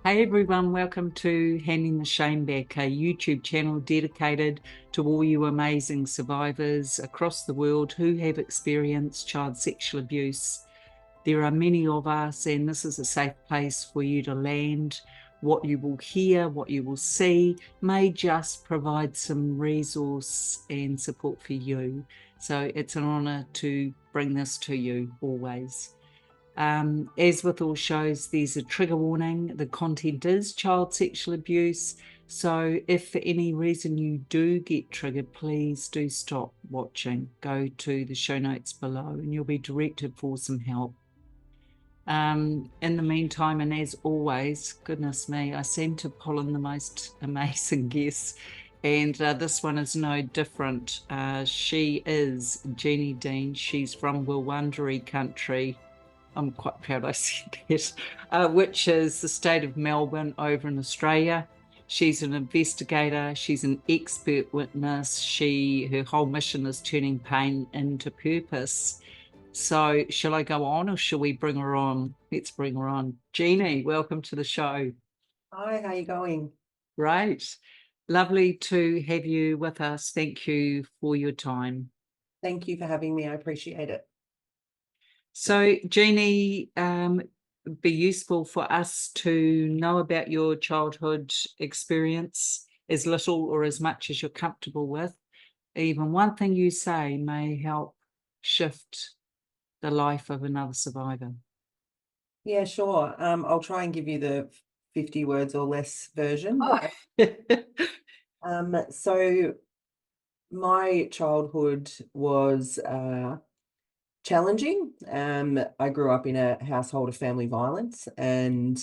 Hey everyone, welcome to Handing the Shame Back, a YouTube channel dedicated to all you amazing survivors across the world who have experienced child sexual abuse. There are many of us, and this is a safe place for you to land. What you will hear, what you will see, may just provide some resource and support for you. So it's an honour to bring this to you always. As with all shows, there's a trigger warning. The content is child sexual abuse. So if for any reason you do get triggered, please do stop watching. Go to the show notes below and you'll be directed for some help. In the meantime, and as always, goodness me, I seem to pull in the most amazing guests. And this one is no different. She is Jeanie Dean. She's from Wurundjeri country. I'm quite proud I said that, which is the state of Melbourne over in Australia. She's an investigator. She's an expert witness. Her whole mission is turning pain into purpose. So shall I go on or shall we bring her on? Let's bring her on. Jeanie, welcome to the show. Hi, how you going? Great. Lovely to have you with us. Thank you for your time. Thank you for having me. I appreciate it. So, Jeanie, be useful for us to know about your childhood experience, as little or as much as you're comfortable with. Even one thing you say may help shift the life of another survivor. Yeah, sure. I'll try and give you the 50 words or less version. Oh. So my childhood was challenging. I grew up in a household of family violence, and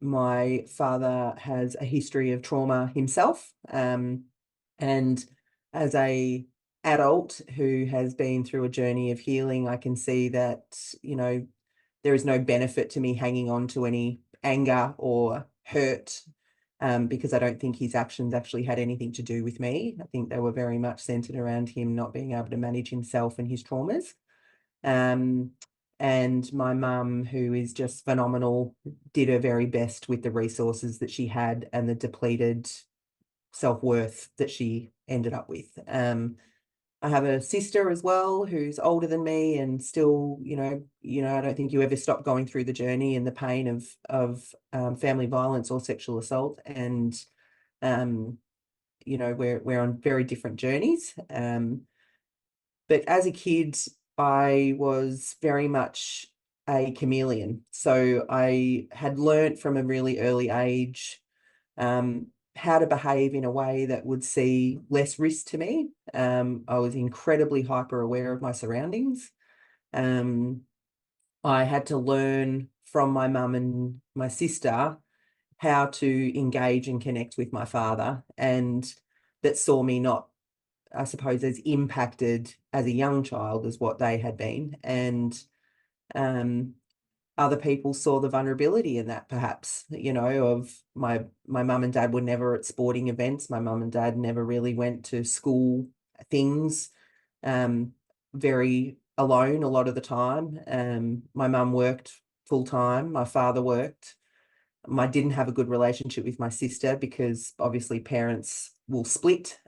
my father has a history of trauma himself. And as a adult who has been through a journey of healing, I can see that, there is no benefit to me hanging on to any anger or hurt, because I don't think his actions actually had anything to do with me. I think they were very much centered around him not being able to manage himself and his traumas. And my mum, who is just phenomenal, did her very best with the resources that she had and the depleted self-worth that she ended up with. I have a sister as well who's older than me, and still, I don't think you ever stop going through the journey and the pain of family violence or sexual assault. And we're on very different journeys. But as a kid, I was very much a chameleon. So I had learnt from a really early age how to behave in a way that would see less risk to me. I was incredibly hyper aware of my surroundings. I had to learn from my mum and my sister how to engage and connect with my father, and that saw me not, I suppose, as impacted as a young child as what they had been. And other people saw the vulnerability in that, perhaps, of my mum and dad were never at sporting events. My mum and dad never really went to school things, very alone a lot of the time. My mum worked full time. My father worked. I didn't have a good relationship with my sister because obviously parents will split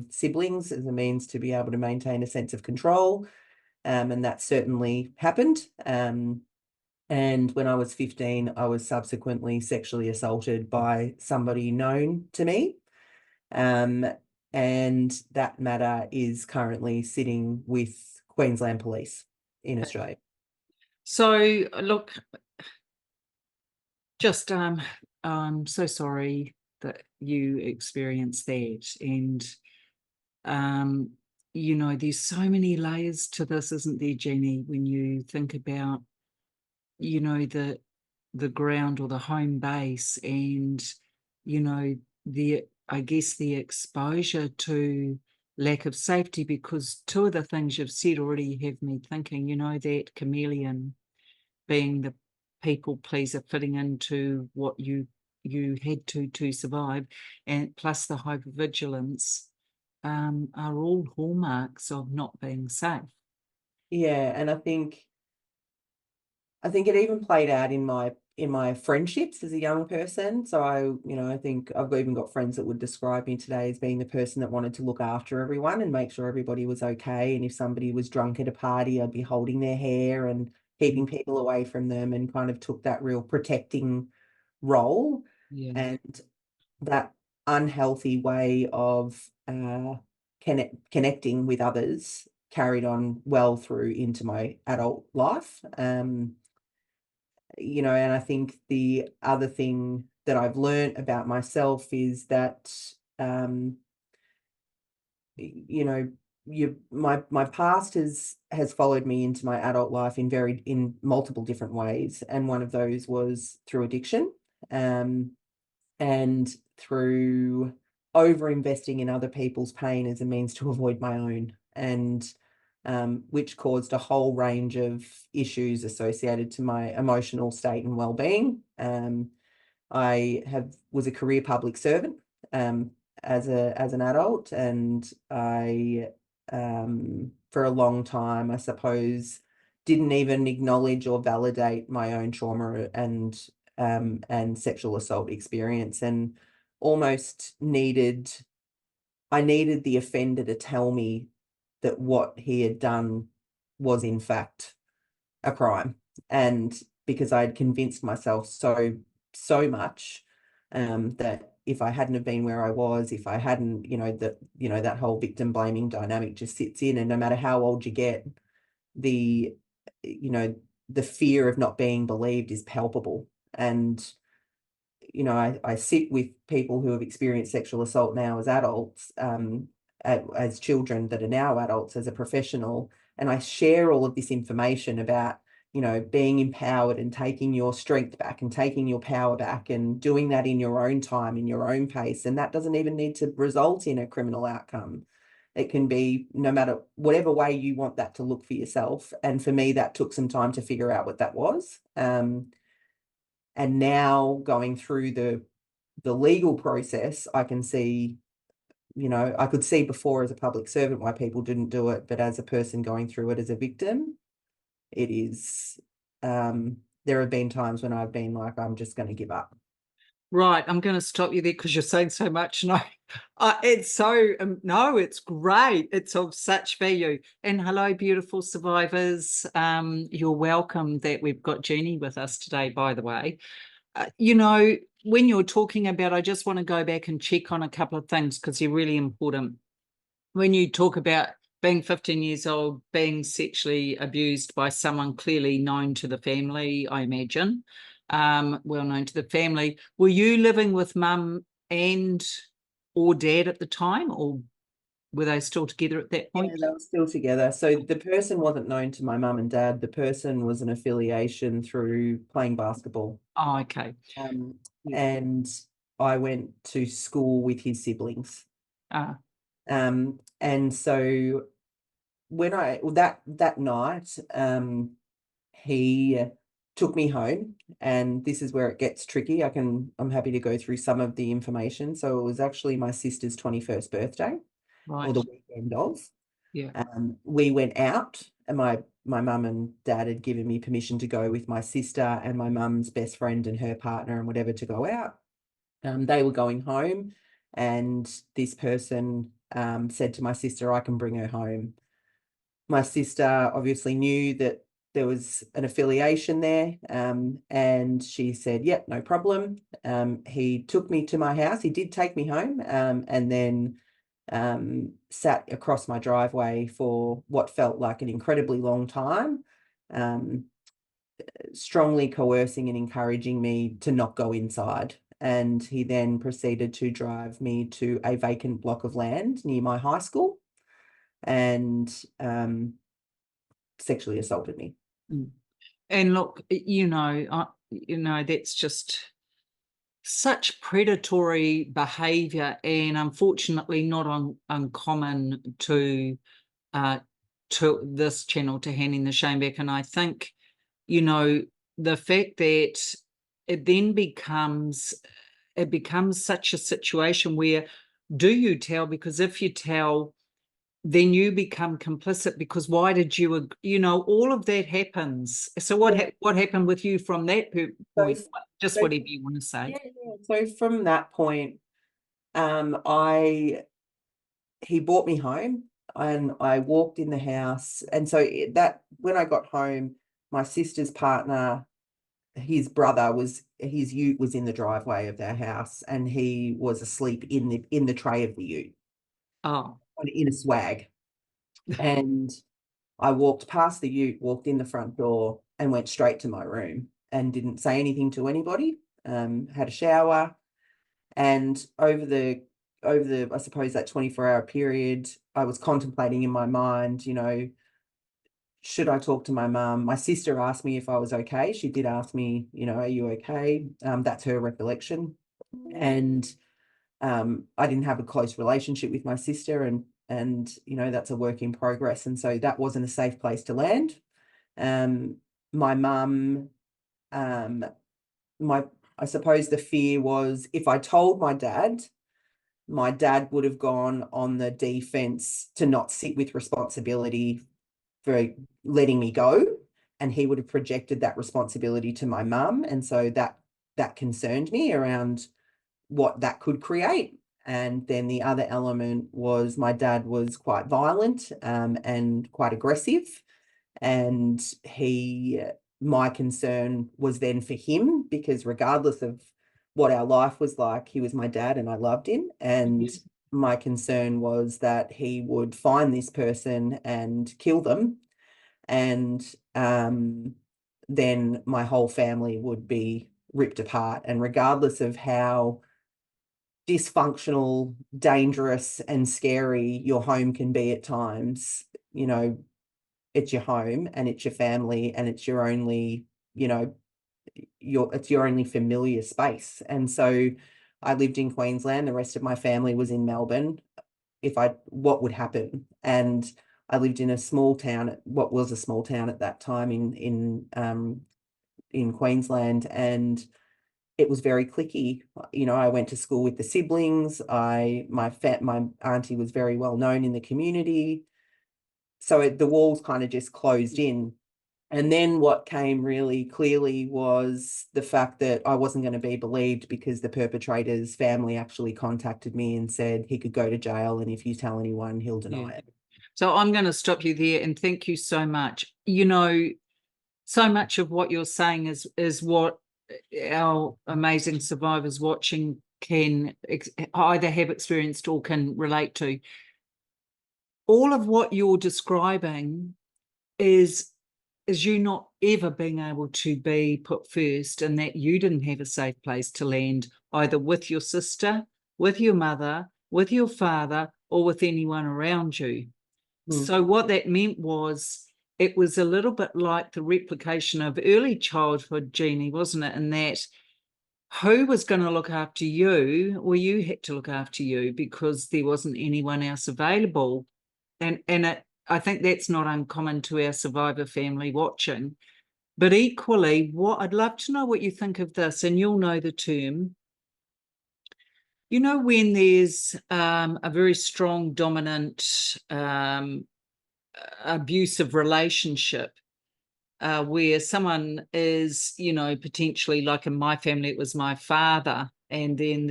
siblings as a means to be able to maintain a sense of control. And that certainly happened. And when I was 15, I was subsequently sexually assaulted by somebody known to me. And that matter is currently sitting with Queensland Police in Australia. So, look, just I'm so sorry that you experienced that. And there's so many layers to this, isn't there, Jeanie, when you think about the ground or the home base, and I guess the exposure to lack of safety, because two of the things you've said already have me thinking, that chameleon, being the people pleaser, fitting into what you had to survive, and plus the hypervigilance, are all hallmarks of not being safe. Yeah, and I think it even played out in my in my friendships as a young person. So I think I've even got friends that would describe me today as being the person that wanted to look after everyone and make sure everybody was okay. And if somebody was drunk at a party, I'd be holding their hair and keeping people away from them, and kind of took that real protecting role. Yeah. And that unhealthy way of connecting with others carried on well through into my adult life. And I think the other thing that I've learned about myself is that, my past has followed me into my adult life in multiple different ways, and one of those was through addiction, and through over investing in other people's pain as a means to avoid my own, and which caused a whole range of issues associated to my emotional state and well-being. I was a career public servant as an adult, and I for a long time, I suppose, didn't even acknowledge or validate my own trauma and sexual assault experience, and almost I needed the offender to tell me that what he had done was in fact a crime. And because I'd convinced myself so much, that if I hadn't have been where I was, if I hadn't, that whole victim blaming dynamic just sits in, and no matter how old you get, the you know the fear of not being believed is palpable. And I sit with people who have experienced sexual assault now as adults, as children that are now adults, as a professional, and I share all of this information about, being empowered and taking your strength back and taking your power back and doing that in your own time, in your own pace. And that doesn't even need to result in a criminal outcome. It can be no matter whatever way you want that to look for yourself. And for me, that took some time to figure out what that was. And now going through the legal process, I can see, I could see before as a public servant why people didn't do it, but as a person going through it as a victim, it is, there have been times when I've been like, I'm just going to give up. Right, I'm going to stop you there because you're saying so much. No, it's so, no, it's great. It's of such value. And hello, beautiful survivors. You're welcome that we've got Jeanie with us today, by the way. When you're talking about, I just want to go back and check on a couple of things because they're really important. When you talk about being 15 years old, being sexually abused by someone clearly known to the family, I imagine, well known to the family, were you living with mum and or dad at the time, or were they still together at that point? Yeah, they were still together. So the person wasn't known to my mum and dad. The person was an affiliation through playing basketball. Oh, okay. Um, Yeah. and I went to school with his siblings. And so that night, he took me home, and this is where it gets tricky. I'm happy to go through some of the information. So it was actually my sister's 21st birthday, or Right. the weekend of. Yeah. We went out, and my mum and dad had given me permission to go with my sister and my mum's best friend and her partner and whatever to go out. They were going home, and this person said to my sister, I can bring her home. My sister obviously knew that there was an affiliation there, and she said, yep, no problem. He took me to my house. He did take me home, and then sat across my driveway for what felt like an incredibly long time, strongly coercing and encouraging me to not go inside. And he then proceeded to drive me to a vacant block of land near my high school, and sexually assaulted me. And look, that's just such predatory behavior, and unfortunately not uncommon to this channel, to Handing the Shame Back. And I think, the fact that it then becomes such a situation where, do you tell? Because if you tell, then you become complicit, because why did you, all of that happens. So what happened with you from that point? So, Just so whatever you want to say. yeah. So from that point, I he brought me home and I walked in the house. And so that when I got home, my sister's partner, his brother his ute was in the driveway of their house and he was asleep in the tray of the ute Oh, in a swag. And I walked past the ute, walked in the front door and went straight to my room and didn't say anything to anybody. Had a shower, and over the I suppose that 24-hour period, I was contemplating in my mind, should I talk to my mum? My sister asked me if I was okay. She did ask me, are you okay? That's her recollection. And I didn't have a close relationship with my sister, and that's a work in progress. And so that wasn't a safe place to land. My mum, um, I suppose the fear was if I told my dad would have gone on the defense to not sit with responsibility for letting me go, and he would have projected that responsibility to my mum, and so that concerned me around what that could create. And then the other element was my dad was quite violent, and quite aggressive, and my concern was then for him, because regardless of what our life was like, he was my dad and I loved him. And my concern was that he would find this person and kill them. And then my whole family would be ripped apart. And regardless of how dysfunctional, dangerous, and scary your home can be at times, it's your home and it's your family and it's your only, it's your only familiar space. And so I lived in Queensland. The rest of my family was in Melbourne. What would happen? And I lived in a small town, what was a small town at that time in Queensland, and it was very cliquey. I went to school with the siblings. My auntie was very well known in the community. So the walls kind of just closed in. And then what came really clearly was the fact that I wasn't going to be believed, because the perpetrator's family actually contacted me and said he could go to jail, and if you tell anyone, he'll deny it. So I'm going to stop you there and thank you so much. So much of what you're saying is what our amazing survivors watching can either have experienced or can relate to. All of what you're describing is you not ever being able to be put first, and that you didn't have a safe place to land, either with your sister, with your mother, with your father, or with anyone around you. So what that meant was, it was a little bit like the replication of early childhood, Jeanie, wasn't it? And that who was going to look after you? Well, you had to look after you because there wasn't anyone else available. And I think that's not uncommon to our survivor family watching. But equally, I'd love to know what you think of this, and you'll know the term. When there's a very strong, dominant, abusive relationship, where someone is, potentially, like in my family, it was my father, and then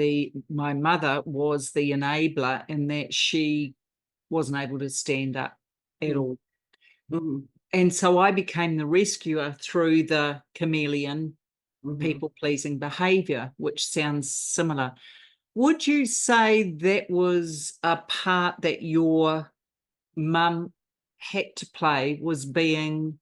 my mother was the enabler, in that she wasn't able to stand up at all. And so I became the rescuer through the chameleon, people-pleasing behaviour, which sounds similar. Would you say that was a part that your mum had to play, was being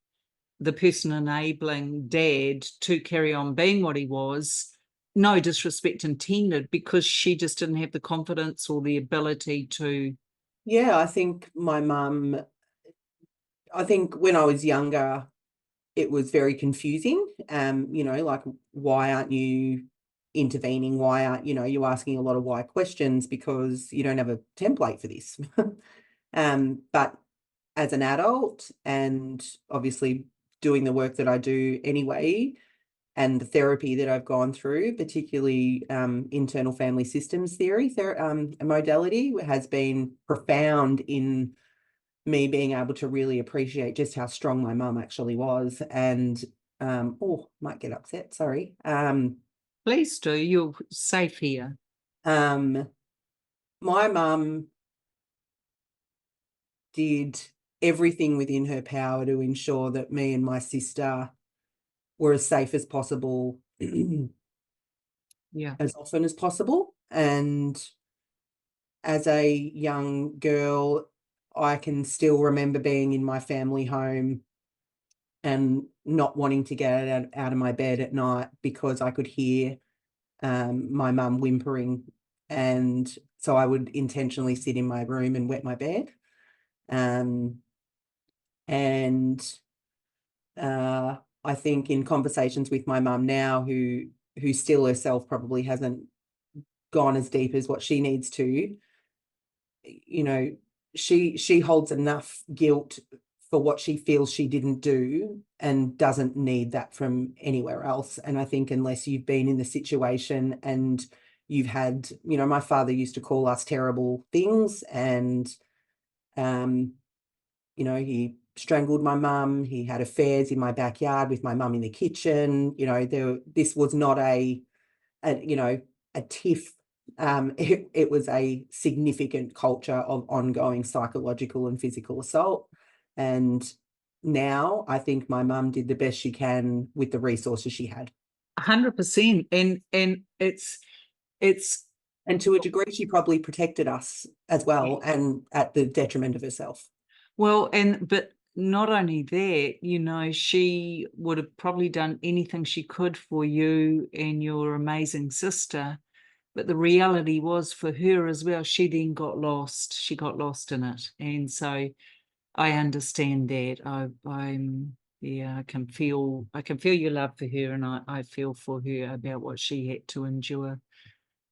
the person enabling dad to carry on being what he was? No disrespect intended, because she just didn't have the confidence or the ability to. Yeah, I think when I was younger, it was very confusing. Like, why aren't you intervening? Why aren't you asking a lot of why questions, because you don't have a template for this. But as an adult, and obviously doing the work that I do anyway, and the therapy that I've gone through, particularly internal family systems theory, modality, has been profound in me being able to really appreciate just how strong my mum actually was. And oh, might get upset, sorry. Please do. You're safe here. My mum did everything within her power to ensure that me and my sister were as safe as possible, Yeah. as often as possible. And as a young girl, I can still remember being in my family home and not wanting to get out of my bed at night because I could hear my mum whimpering. And so I would intentionally sit in my room and wet my bed. Um, and I think in conversations with my mum now, who still herself probably hasn't gone as deep as what she needs to, you know, she holds enough guilt for what she feels she didn't do and doesn't need that from anywhere else. And I think unless you've been in the situation and you've had, my father used to call us terrible things, and he strangled my mum. He had affairs in my backyard with my mum in the kitchen. This was not a tiff. It was a significant culture of ongoing psychological and physical assault. And now I think my mum did the best she can with the resources she had. 100%. And it's And to a degree, she probably protected us as well, and at the detriment of herself. well, but not only that, she would have probably done anything she could for you and your amazing sister. But the reality was for her as well, she then got lost. She got lost in it. And so I understand that. I can feel your love for her, and I feel for her about what she had to endure.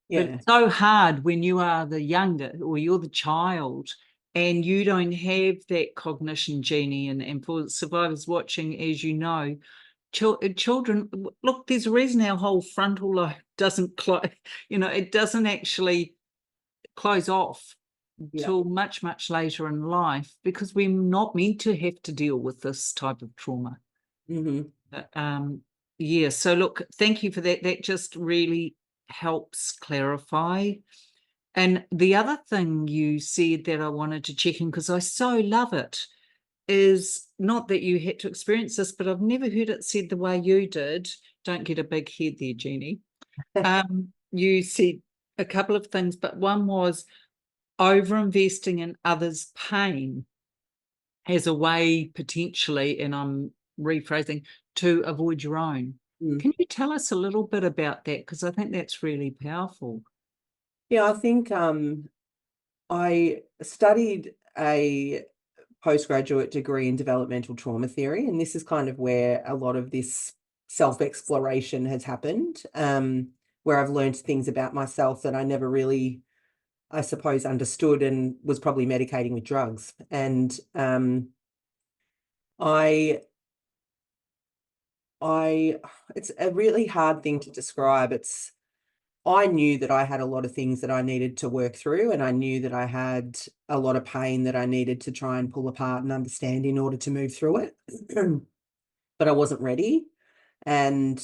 But Yeah. it's so hard when you are the younger or you're the child and you don't have that cognition, Jeanie, and for survivors watching, as you know, children, look, there's a reason our whole frontal lobe doesn't close, it doesn't actually close off Yeah. till much, much later in life because we're not meant to have to deal with this type of trauma. Mm-hmm. Yeah, so look, thank you for that. That just really helps clarify. And the other thing you said that I wanted to check in, because I so love it, is not that you had to experience this, but I've never heard it said the way you did. Don't get a big head there, Jeanie. You said a couple of things, but one was over-investing in others' pain as a way potentially, and I'm rephrasing, to avoid your own. Mm. Can you tell us a little bit about that? Because I think that's really powerful. Yeah, I think I studied a postgraduate degree in developmental trauma theory, and this is kind of where a lot of this self-exploration has happened, where I've learned things about myself that I never really, I suppose, understood, and was probably medicating with drugs. And I it's a really hard thing to describe. I knew that I had a lot of things that I needed to work through, and I knew that I had a lot of pain that I needed to try and pull apart and understand in order to move through it. But I wasn't ready. And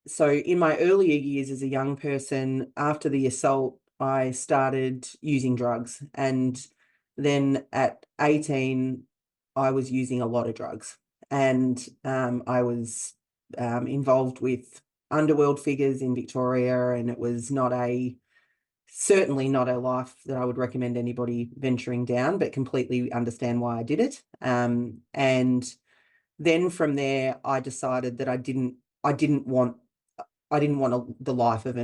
so in my earlier years as a young person, after the assault, I started using drugs. And then at 18, I was using a lot of drugs. And I was involved with underworld figures in Victoria, and it was certainly not a life that I would recommend anybody venturing down, but completely understand why I did it. And then from there, I decided that I didn't want the life of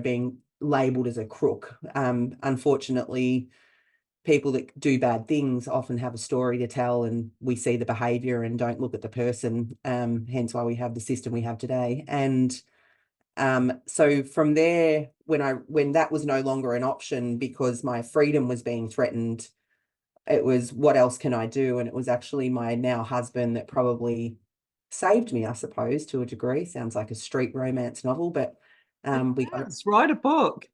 being labeled as a crook. Unfortunately, people that do bad things often have a story to tell, and we see the behavior and don't look at the person. Hence why we have the system we have today. And so from there, when that was no longer an option because my freedom was being threatened, it was, what else can I do? And it was actually my now husband that probably saved me, I suppose, to a degree. Sounds like a street romance novel, but We got Let's write a book.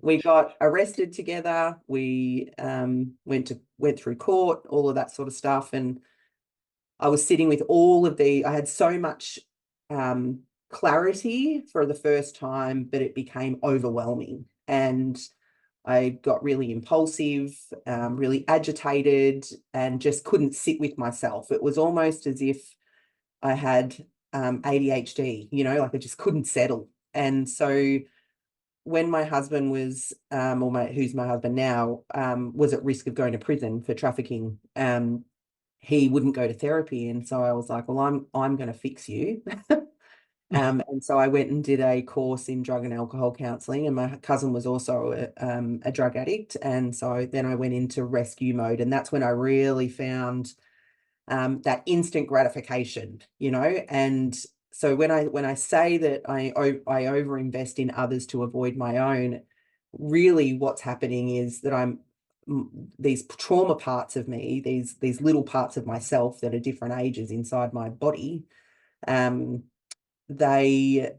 we got arrested together. We went through court, all of that sort of stuff, and I was sitting with all of I had so much clarity for the first time, but it became overwhelming. And I got really impulsive, really agitated, and just couldn't sit with myself. It was almost as if I had ADHD, like I just couldn't settle. And so when my husband was, who's my husband now, was at risk of going to prison for trafficking, he wouldn't go to therapy. And so I was like, well, I'm going to fix you. And so I went and did a course in drug and alcohol counselling, and my cousin was also a drug addict. And so then I went into rescue mode, and that's when I really found that instant gratification, and so when I say that I overinvest in others to avoid my own, really what's happening is that these trauma parts of me, these little parts of myself that are different ages inside my body, they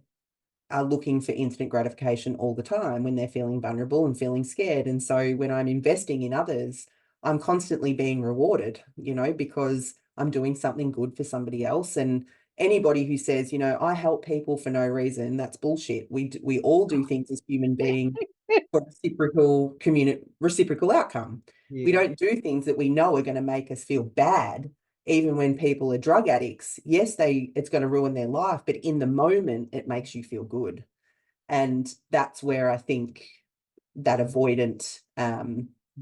are looking for instant gratification all the time when they're feeling vulnerable and feeling scared. And so when I'm investing in others, I'm constantly being rewarded, because I'm doing something good for somebody else. And anybody who says, I help people for no reason, that's bullshit. We all do things as human beings for reciprocal outcome. We Yeah. don't do things that we know are going to make us feel bad. Even when people are drug addicts, yes, it's going to ruin their life, but in the moment, it makes you feel good. And that's where I think that avoidant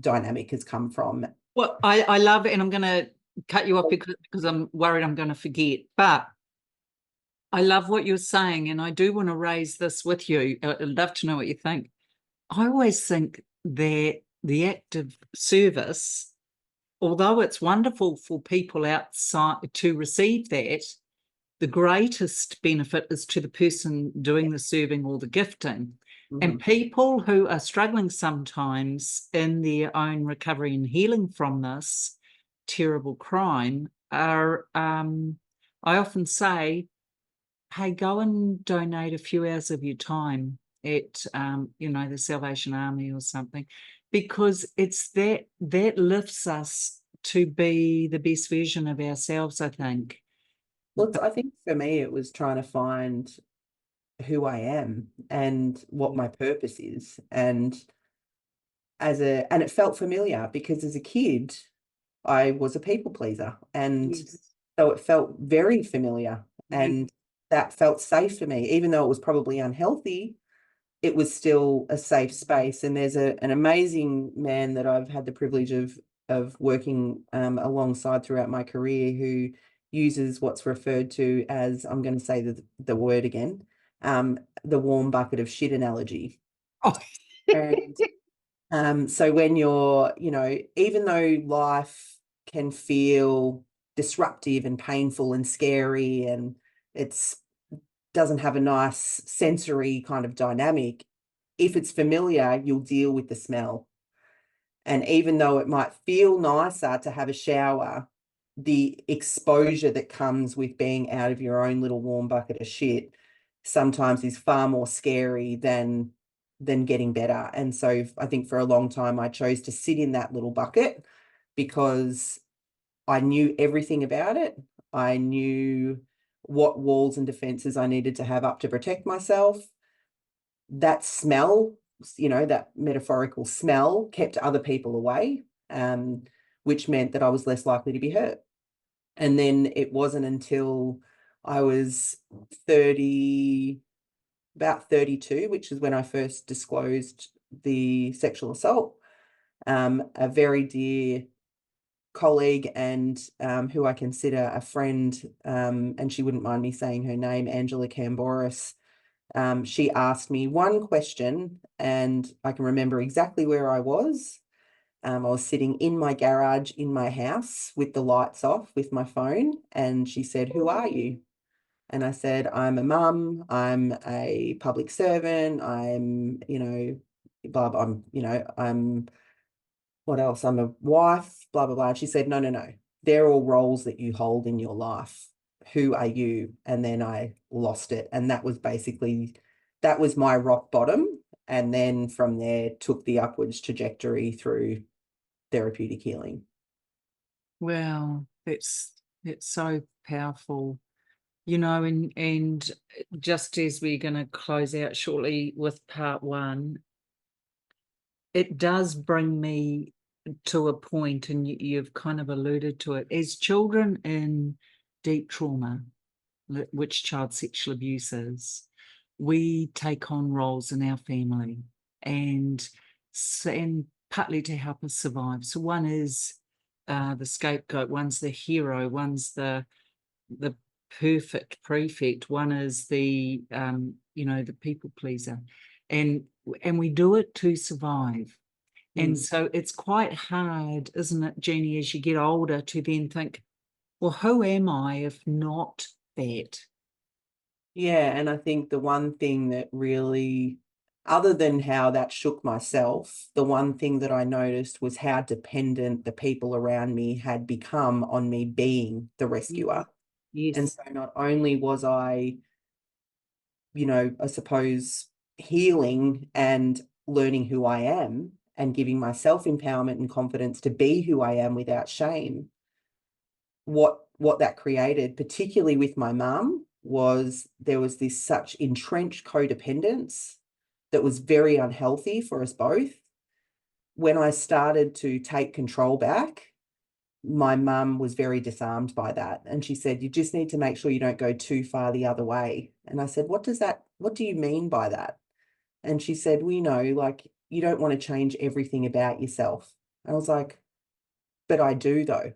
dynamic has come from. Well, I love it, and I'm going to cut you off because I'm worried I'm going to forget. But I love what you're saying, and I do want to raise this with you. I'd love to know what you think. I always think that the act of service, although it's wonderful for people outside to receive that, the greatest benefit is to the person doing the serving or the gifting. Mm-hmm. And people who are struggling sometimes in their own recovery and healing from this terrible crime are, I often say, hey, go and donate a few hours of your time at, the Salvation Army or something, because it's that lifts us to be the best version of ourselves, I think. Well, I think for me, it was trying to find who I am and what my purpose is. And it felt familiar because as a kid, I was a people pleaser. And so it felt very familiar. And that felt safe for me, even though it was probably unhealthy. It was still a safe space. And there's an amazing man that I've had the privilege of working alongside throughout my career, who uses what's referred to as, I'm going to say the word again, the warm bucket of shit analogy. Oh. And so when you're, even though life can feel disruptive and painful and scary, and it's doesn't have a nice sensory kind of dynamic, if it's familiar, you'll deal with the smell. And even though it might feel nicer to have a shower, the exposure that comes with being out of your own little warm bucket of shit sometimes is far more scary than getting better. And so I think for a long time I chose to sit in that little bucket because I knew everything about it. I knew what walls and defenses I needed to have up to protect myself. That smell, that metaphorical smell, kept other people away, which meant that I was less likely to be hurt. And then it wasn't until I was about 32, which is when I first disclosed the sexual assault. A very dear colleague and who I consider a friend, and she wouldn't mind me saying her name, Angela Camboris. She asked me one question, and I can remember exactly where I was. I was sitting in my garage in my house with the lights off with my phone, and she said, "Who are you?" And I said, "I'm a mum, I'm a public servant, I'm, blah, blah, I'm what else? I'm a wife, blah, blah, blah." And she said, "No, no, no. They're all roles that you hold in your life. Who are you?" And then I lost it. And that was basically that was my rock bottom. And then from there took the upwards trajectory through therapeutic healing. Wow, that's so powerful. And just as we're going to close out shortly with part one, it does bring me to a point, and you've kind of alluded to it, as children in deep trauma, which child sexual abuse is, we take on roles in our family and partly to help us survive. So one is the scapegoat, one's the hero, one's the perfect prefect, one is the the people pleaser, and we do it to survive. And so it's quite hard, isn't it, Jeanie, as you get older, to then think, well, who am I if not that? Yeah, and I think the one thing that really, other than how that shook myself, the one thing that I noticed was how dependent the people around me had become on me being the rescuer. Yes. And so not only was I, I suppose, healing and learning who I am and giving myself empowerment and confidence to be who I am without shame, what that created, particularly with my mum, was there was this such entrenched codependence that was very unhealthy for us both. When I started to take control back, my mum was very disarmed by that. And she said, you just need to make sure you don't go too far the other way. And I said, what do you mean by that? And she said, well, like, you don't want to change everything about yourself. And I was like, but I do though,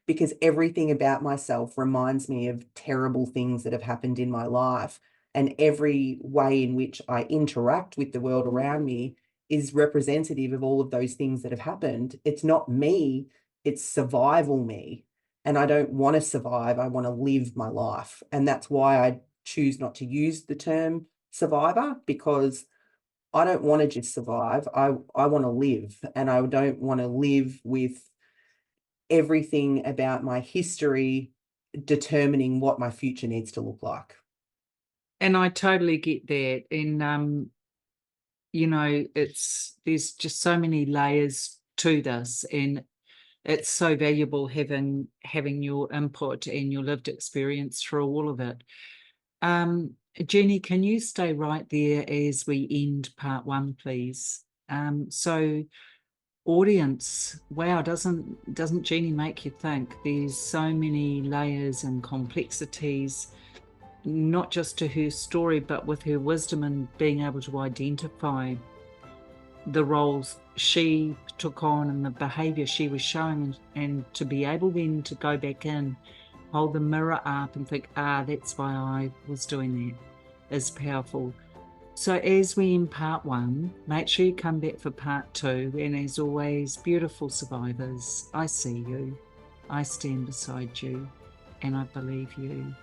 because everything about myself reminds me of terrible things that have happened in my life. And every way in which I interact with the world around me is representative of all of those things that have happened. It's not me, it's survival me. And I don't want to survive, I want to live my life. And that's why I choose not to use the term survivor, because I don't want to just survive. I want to live, and I don't want to live with everything about my history determining what my future needs to look like. And I totally get that. And there's just so many layers to this, and it's so valuable having your input and your lived experience through all of it. Jeanie, can you stay right there as we end part one, please? So audience, wow, doesn't Jeanie make you think? There's so many layers and complexities, not just to her story, but with her wisdom and being able to identify the roles she took on and the behavior she was showing, and to be able then to go back in, hold the mirror up and think, that's why I was doing that, is powerful. So as we end part one, make sure you come back for part two. And as always, beautiful survivors, I see you, I stand beside you, and I believe you.